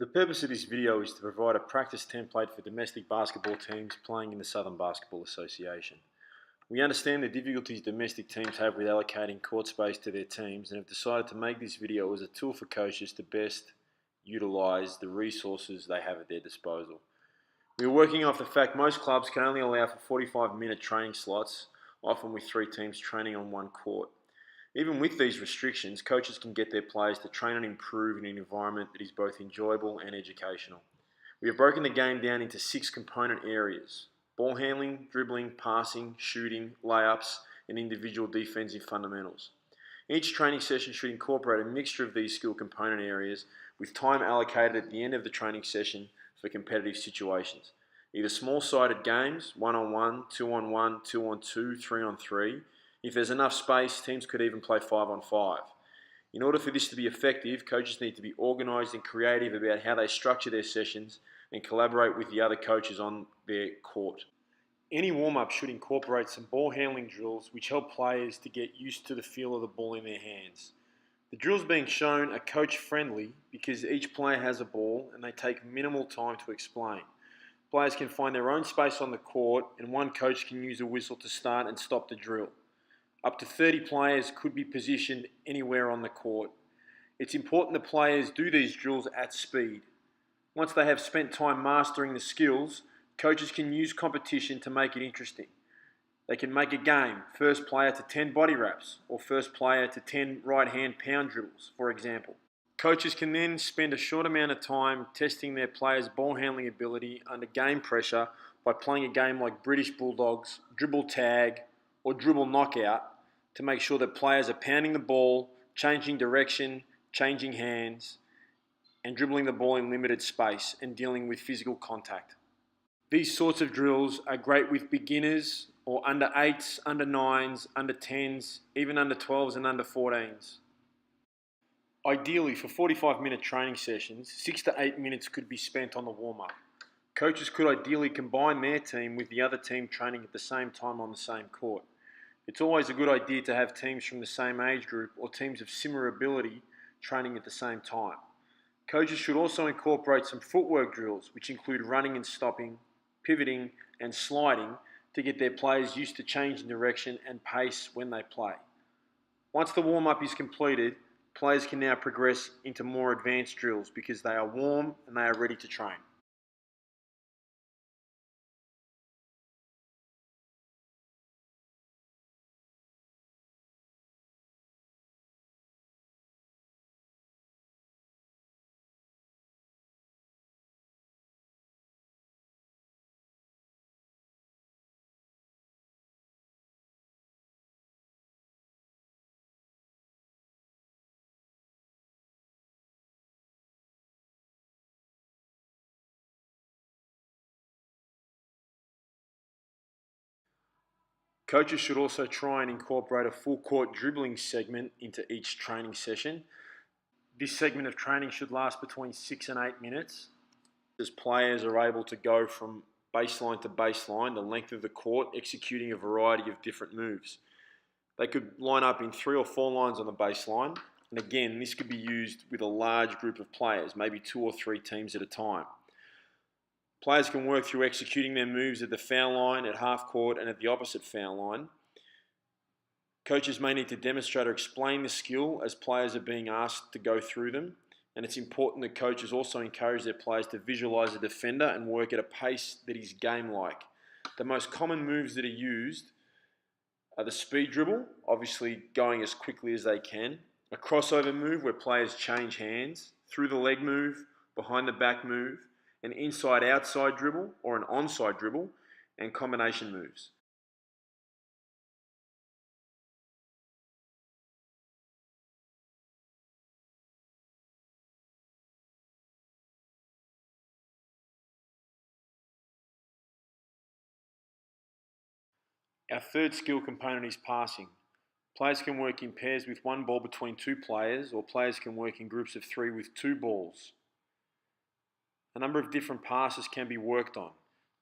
The purpose of this video is to provide a practice template for domestic basketball teams playing in the Southern Basketball Association. We understand the difficulties domestic teams have with allocating court space to their teams and have decided to make this video as a tool for coaches to best utilise the resources they have at their disposal. We are working off the fact most clubs can only allow for 45-minute training slots, often with 3 teams training on one court. Even with these restrictions, coaches can get their players to train and improve in an environment that is both enjoyable and educational. We have broken the game down into 6 component areas: ball handling, dribbling, passing, shooting, layups, and individual defensive fundamentals. Each training session should incorporate a mixture of these skill component areas with time allocated at the end of the training session for competitive situations. Either small-sided games, 1-on-1, 2-on-1, 2-on-2, 3-on-3. If there's enough space, teams could even play 5-on-5. In order for this to be effective, coaches need to be organised and creative about how they structure their sessions and collaborate with the other coaches on their court. Any warm-up should incorporate some ball handling drills which help players to get used to the feel of the ball in their hands. The drills being shown are coach-friendly because each player has a ball and they take minimal time to explain. Players can find their own space on the court and one coach can use a whistle to start and stop the drill. Up to 30 players could be positioned anywhere on the court. It's important that players do these drills at speed. Once they have spent time mastering the skills, coaches can use competition to make it interesting. They can make a game, first player to 10 body wraps, or first player to 10 right hand pound dribbles, for example. Coaches can then spend a short amount of time testing their players' ball handling ability under game pressure by playing a game like British Bulldogs, dribble tag, or dribble knockout, to make sure that players are pounding the ball, changing direction, changing hands, and dribbling the ball in limited space and dealing with physical contact. These sorts of drills are great with beginners or under 8s, under 9s, under 10s, even under 12s and under 14s. Ideally, for 45-minute training sessions, 6 to 8 minutes could be spent on the warm-up. Coaches could ideally combine their team with the other team training at the same time on the same court. It's always a good idea to have teams from the same age group or teams of similar ability training at the same time. Coaches should also incorporate some footwork drills, which include running and stopping, pivoting and sliding, to get their players used to changing direction and pace when they play. Once the warm-up is completed, players can now progress into more advanced drills because they are warm and they are ready to train. Coaches should also try and incorporate a full court dribbling segment into each training session. This segment of training should last between 6 and 8 minutes, as players are able to go from baseline to baseline, the length of the court, executing a variety of different moves. They could line up in 3 or 4 lines on the baseline, and again, this could be used with a large group of players, maybe 2 or 3 teams at a time. Players can work through executing their moves at the foul line, at half court, and at the opposite foul line. Coaches may need to demonstrate or explain the skill as players are being asked to go through them, and it's important that coaches also encourage their players to visualise a defender and work at a pace that is game-like. The most common moves that are used are the speed dribble, obviously going as quickly as they can, a crossover move where players change hands, through the leg move, behind the back move, an inside-outside dribble or an onside dribble, and combination moves. Our third skill component is passing. Players can work in pairs with one ball between 2 players, or players can work in groups of 3 with 2 balls. A number of different passes can be worked on: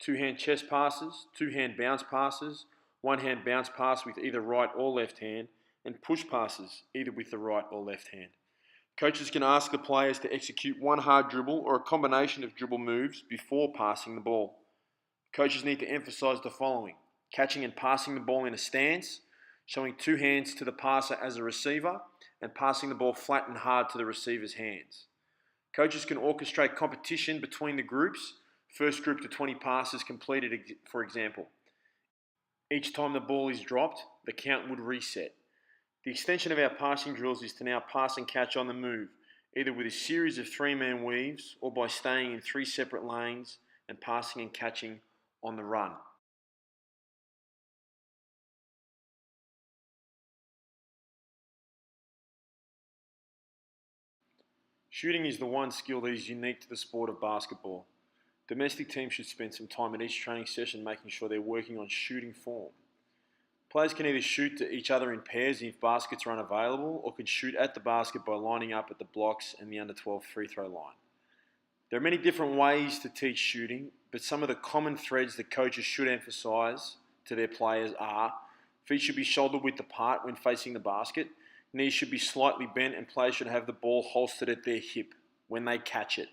2-hand chest passes, 2-hand bounce passes, 1-hand bounce pass with either right or left hand, and push passes either with the right or left hand. Coaches can ask the players to execute one hard dribble or a combination of dribble moves before passing the ball. Coaches need to emphasise the following: catching and passing the ball in a stance, showing two hands to the passer as a receiver, and passing the ball flat and hard to the receiver's hands. Coaches can orchestrate competition between the groups, first group to 20 passes completed, for example. Each time the ball is dropped, the count would reset. The extension of our passing drills is to now pass and catch on the move, either with a series of three-man weaves or by staying in three separate lanes and passing and catching on the run. Shooting is the one skill that is unique to the sport of basketball. Domestic teams should spend some time at each training session making sure they're working on shooting form. Players can either shoot to each other in pairs if baskets are unavailable, or can shoot at the basket by lining up at the blocks and the under 12 free throw line. There are many different ways to teach shooting, but some of the common threads that coaches should emphasise to their players are: feet should be shoulder width apart when facing the basket, knees should be slightly bent, and players should have the ball holstered at their hip when they catch it.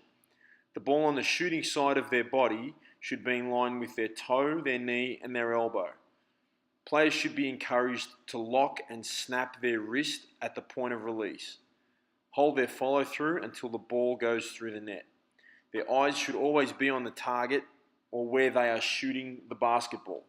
The ball on the shooting side of their body should be in line with their toe, their knee, and their elbow. Players should be encouraged to lock and snap their wrist at the point of release. Hold their follow through until the ball goes through the net. Their eyes should always be on the target or where they are shooting the basketball.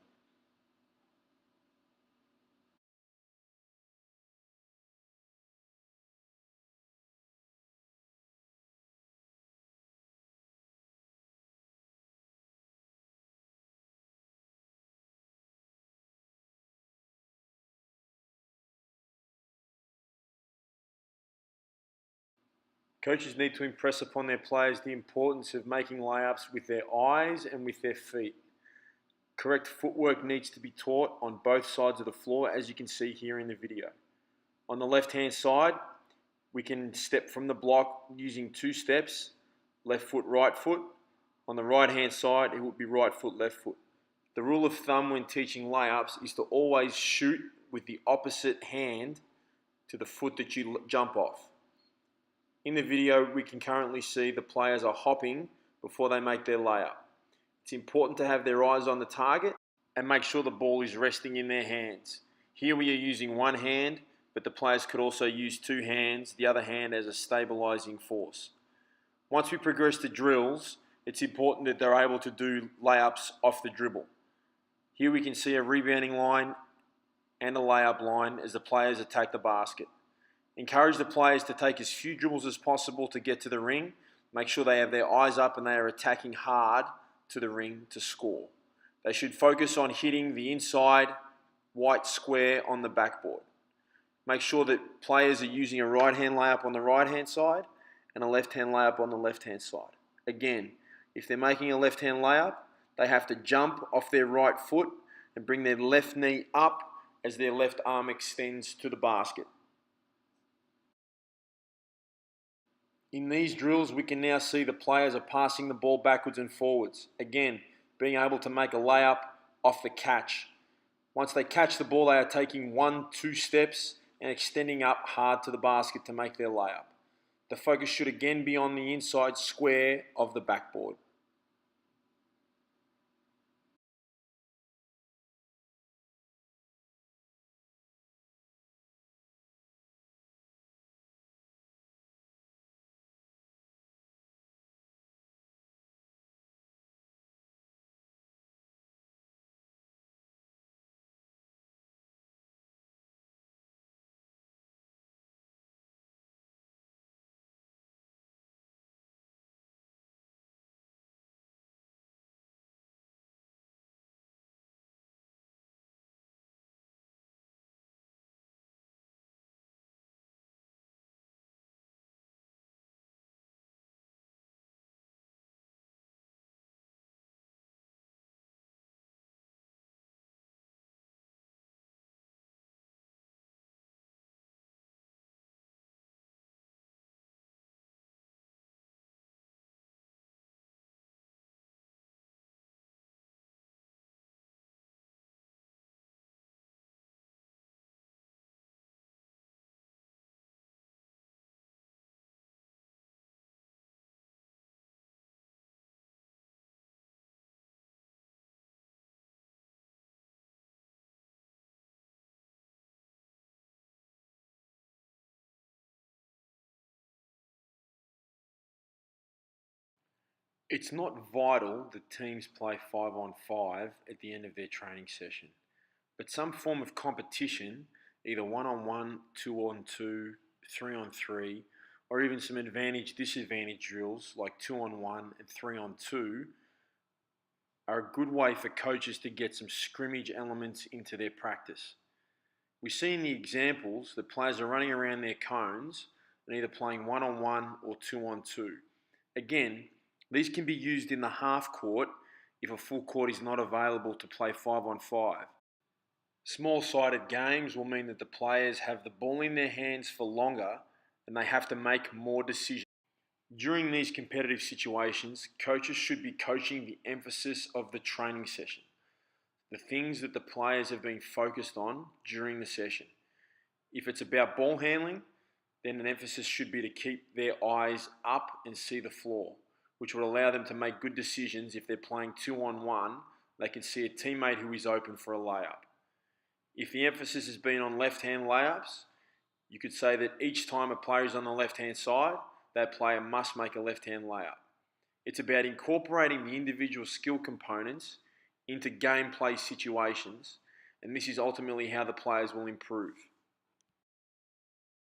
Coaches need to impress upon their players the importance of making layups with their eyes and with their feet. Correct footwork needs to be taught on both sides of the floor, as you can see here in the video. On the left-hand side, we can step from the block using two steps, left foot, right foot. On the right-hand side, it would be right foot, left foot. The rule of thumb when teaching layups is to always shoot with the opposite hand to the foot that you jump off. In the video, we can currently see the players are hopping before they make their layup. It's important to have their eyes on the target and make sure the ball is resting in their hands. Here we are using one hand, but the players could also use two hands, the other hand as a stabilizing force. Once we progress to drills, it's important that they're able to do layups off the dribble. Here we can see a rebounding line and a layup line as the players attack the basket. Encourage the players to take as few dribbles as possible to get to the ring. Make sure they have their eyes up and they are attacking hard to the ring to score. They should focus on hitting the inside white square on the backboard. Make sure that players are using a right-hand layup on the right-hand side and a left-hand layup on the left-hand side. Again, if they're making a left-hand layup, they have to jump off their right foot and bring their left knee up as their left arm extends to the basket. In these drills, we can now see the players are passing the ball backwards and forwards. Again, being able to make a layup off the catch. Once they catch the ball, they are taking 1-2 steps and extending up hard to the basket to make their layup. The focus should again be on the inside square of the backboard. It's not vital that teams play 5-on-5 at the end of their training session, but some form of competition, either 1-on-1, 2-on-2, 3-on-3, or even some advantage-disadvantage drills like 2-on-1 and 3-on-2, are a good way for coaches to get some scrimmage elements into their practice. We see in the examples that players are running around their cones and either playing 1-on-1 or 2-on-2. Again, these can be used in the half court if a full court is not available to play 5-on-5. Small-sided games will mean that the players have the ball in their hands for longer and they have to make more decisions. During these competitive situations, coaches should be coaching the emphasis of the training session, the things that the players have been focused on during the session. If it's about ball handling, then an emphasis should be to keep their eyes up and see the floor, which will allow them to make good decisions. If they're playing 2-on-1, they can see a teammate who is open for a layup. If the emphasis has been on left-hand layups, you could say that each time a player is on the left-hand side, that player must make a left-hand layup. It's about incorporating the individual skill components into gameplay situations, and this is ultimately how the players will improve.